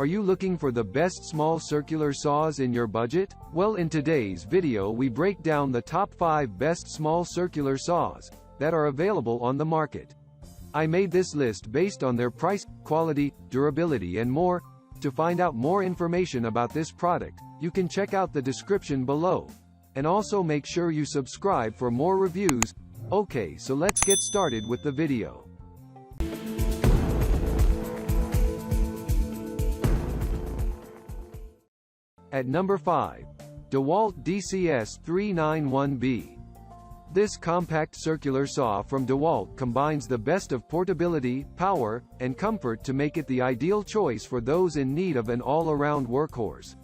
Are you looking for the best small circular saws in your budget? Well, in today's video we break down the top 5 best small circular saws that are available on the market. I made this list based on their price, quality, durability and more. To find out more information about this product, you can check out the description below. And also make sure you subscribe for more reviews. Okay, so let's get started with the video. At number 5. DeWalt DCS391B. This compact circular saw from DeWalt combines the best of portability, power, and comfort to make it the ideal choice for those in need of an all-around workhorse.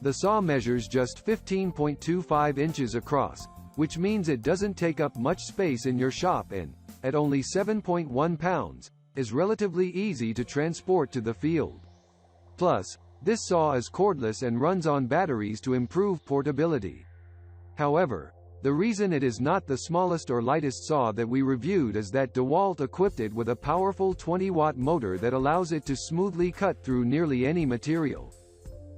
The saw measures just 15.25 inches across, which means it doesn't take up much space in your shop and, at only 7.1 pounds, is relatively easy to transport to the field. Plus, this saw is cordless and runs on batteries to improve portability. However, the reason it is not the smallest or lightest saw that we reviewed is that DeWalt equipped it with a powerful 20-watt motor that allows it to smoothly cut through nearly any material.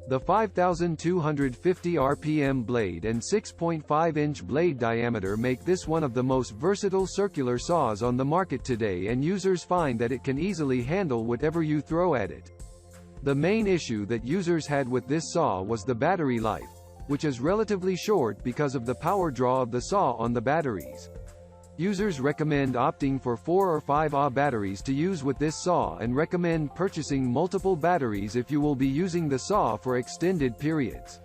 The 5,250 RPM blade and 6.5-inch blade diameter make this one of the most versatile circular saws on the market today, and users find that it can easily handle whatever you throw at it. The main issue that users had with this saw was the battery life, which is relatively short because of the power draw of the saw on the batteries. Users recommend opting for 4 or 5Ah batteries to use with this saw and recommend purchasing multiple batteries if you will be using the saw for extended periods.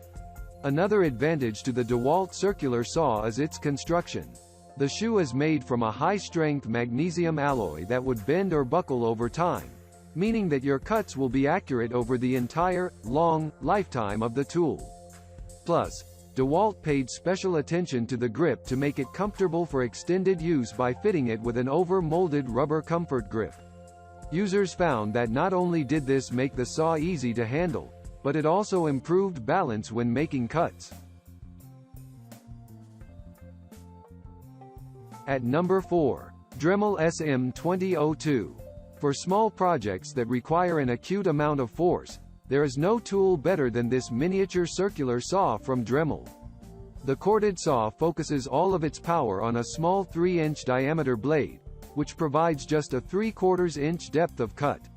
Another advantage to the DeWalt circular saw is its construction. The shoe is made from a high-strength magnesium alloy that would bend or buckle over time, meaning that your cuts will be accurate over the entire, long, lifetime of the tool. Plus, DeWalt paid special attention to the grip to make it comfortable for extended use by fitting it with an over-molded rubber comfort grip. Users found that not only did this make the saw easy to handle, but it also improved balance when making cuts. At number 4. Dremel SM2002. For small projects that require an acute amount of force, there is no tool better than this miniature circular saw from Dremel. The corded saw focuses all of its power on a small 3-inch diameter blade, which provides just a 3/4 inch depth of cut.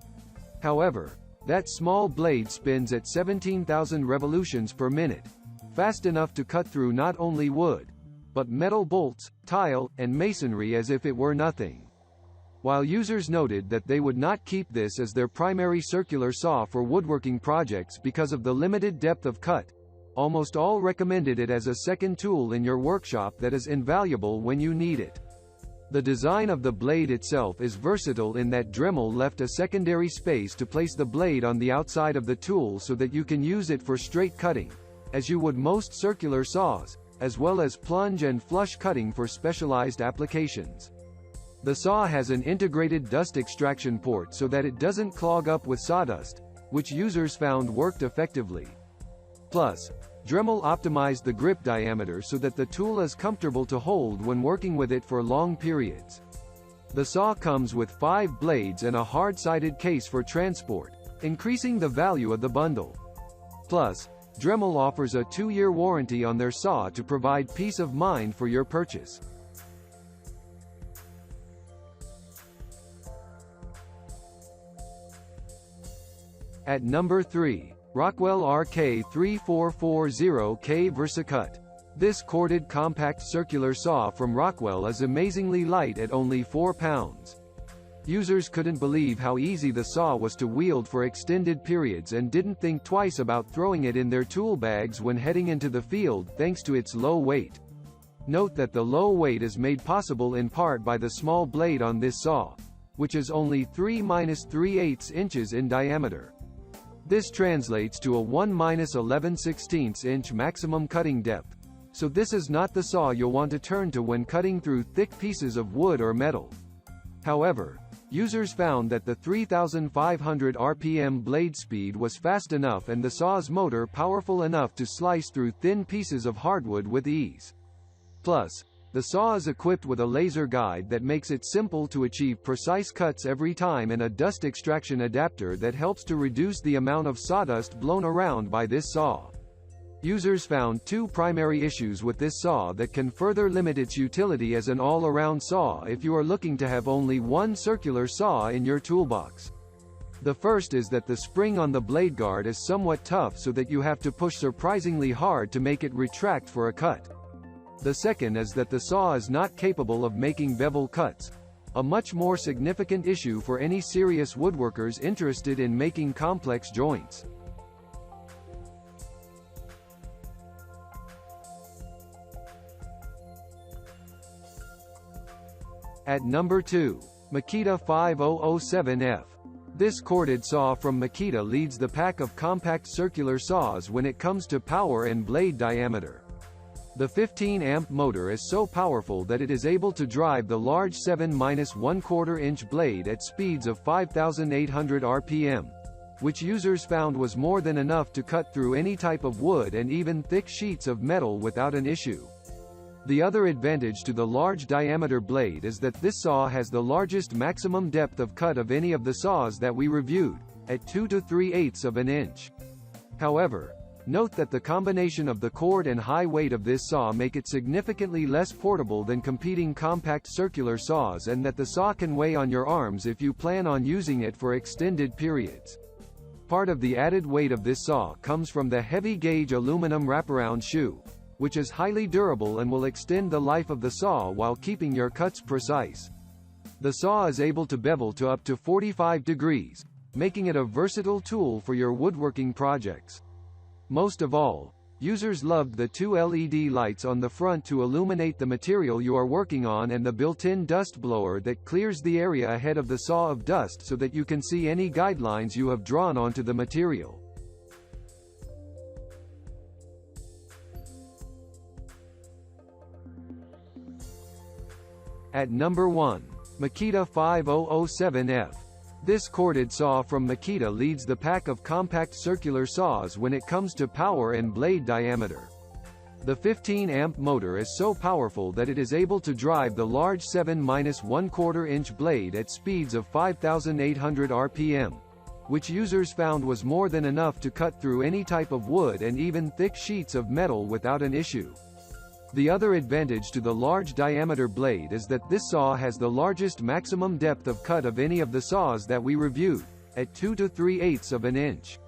However, that small blade spins at 17,000 revolutions per minute, fast enough to cut through not only wood, but metal bolts, tile, and masonry as if it were nothing. While users noted that they would not keep this as their primary circular saw for woodworking projects because of the limited depth of cut, almost all recommended it as a second tool in your workshop that is invaluable when you need it. The design of the blade itself is versatile in that Dremel left a secondary space to place the blade on the outside of the tool so that you can use it for straight cutting, as you would most circular saws, as well as plunge and flush cutting for specialized applications. The saw has an integrated dust extraction port so that it doesn't clog up with sawdust, which users found worked effectively. Plus, Dremel optimized the grip diameter so that the tool is comfortable to hold when working with it for long periods. The saw comes with 5 blades and a hard-sided case for transport, increasing the value of the bundle. Plus, Dremel offers a 2-year warranty on their saw to provide peace of mind for your purchase. At number 3. Rockwell RK3440K VersaCut. This corded compact circular saw from Rockwell is amazingly light at only 4 pounds. Users couldn't believe how easy the saw was to wield for extended periods and didn't think twice about throwing it in their tool bags when heading into the field thanks to its low weight. Note that the low weight is made possible in part by the small blade on this saw, which is only 3-3/8 inches in diameter. This translates to a 1-11/16 inch maximum cutting depth, so this is not the saw you'll want to turn to when cutting through thick pieces of wood or metal. However, users found that the 3,500 RPM blade speed was fast enough and the saw's motor powerful enough to slice through thin pieces of hardwood with ease. Plus, The saw is equipped with a laser guide that makes it simple to achieve precise cuts every time and a dust extraction adapter that helps to reduce the amount of sawdust blown around by this saw. Users found two primary issues with this saw that can further limit its utility as an all-around saw if you are looking to have only one circular saw in your toolbox. The first is that the spring on the blade guard is somewhat tough, so that you have to push surprisingly hard to make it retract for a cut. The second is that the saw is not capable of making bevel cuts, a much more significant issue for any serious woodworkers interested in making complex joints. At number 2. Makita 5007F. This corded saw from Makita leads the pack of compact circular saws when it comes to power and blade diameter. The 15-amp motor is so powerful that it is able to drive the large 7-1/4 inch blade at speeds of 5,800 RPM, which users found was more than enough to cut through any type of wood and even thick sheets of metal without an issue. The other advantage to the large diameter blade is that this saw has the largest maximum depth of cut of any of the saws that we reviewed, at 2 to 3/8 of an inch. However, note that the combination of the cord and high weight of this saw make it significantly less portable than competing compact circular saws, and that the saw can weigh on your arms if you plan on using it for extended periods. Part of the added weight of this saw comes from the heavy-gauge aluminum wraparound shoe, which is highly durable and will extend the life of the saw while keeping your cuts precise. The saw is able to bevel to up to 45 degrees, making it a versatile tool for your woodworking projects. Most of all, users loved the two LED lights on the front to illuminate the material you are working on, and the built-in dust blower that clears the area ahead of the saw of dust so that you can see any guidelines you have drawn onto the material. At number 1. Makita 5007F. This corded saw from Makita leads the pack of compact circular saws when it comes to power and blade diameter. The 15-amp motor is so powerful that it is able to drive the large 7-1/4 inch blade at speeds of 5,800 RPM, which users found was more than enough to cut through any type of wood and even thick sheets of metal without an issue. The other advantage to the large diameter blade is that this saw has the largest maximum depth of cut of any of the saws that we reviewed, at 2 to 3/8 of an inch.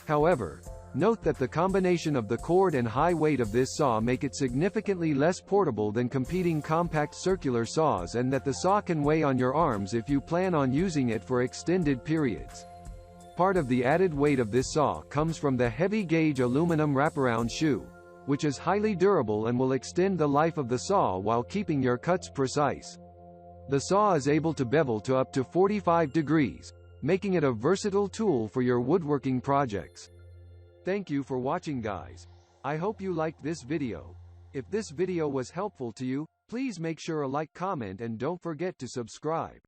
However, note that the combination of the cord and high weight of this saw make it significantly less portable than competing compact circular saws, and that the saw can weigh on your arms if you plan on using it for extended periods. Part of the added weight of this saw comes from the heavy-gauge aluminum wraparound shoe, which is highly durable and will extend the life of the saw while keeping your cuts precise. The saw is able to bevel to up to 45 degrees, making it a versatile tool for your woodworking projects. Thank you for watching, guys. I hope you liked this video. If this video was helpful to you, please make sure to like, comment, and don't forget to subscribe.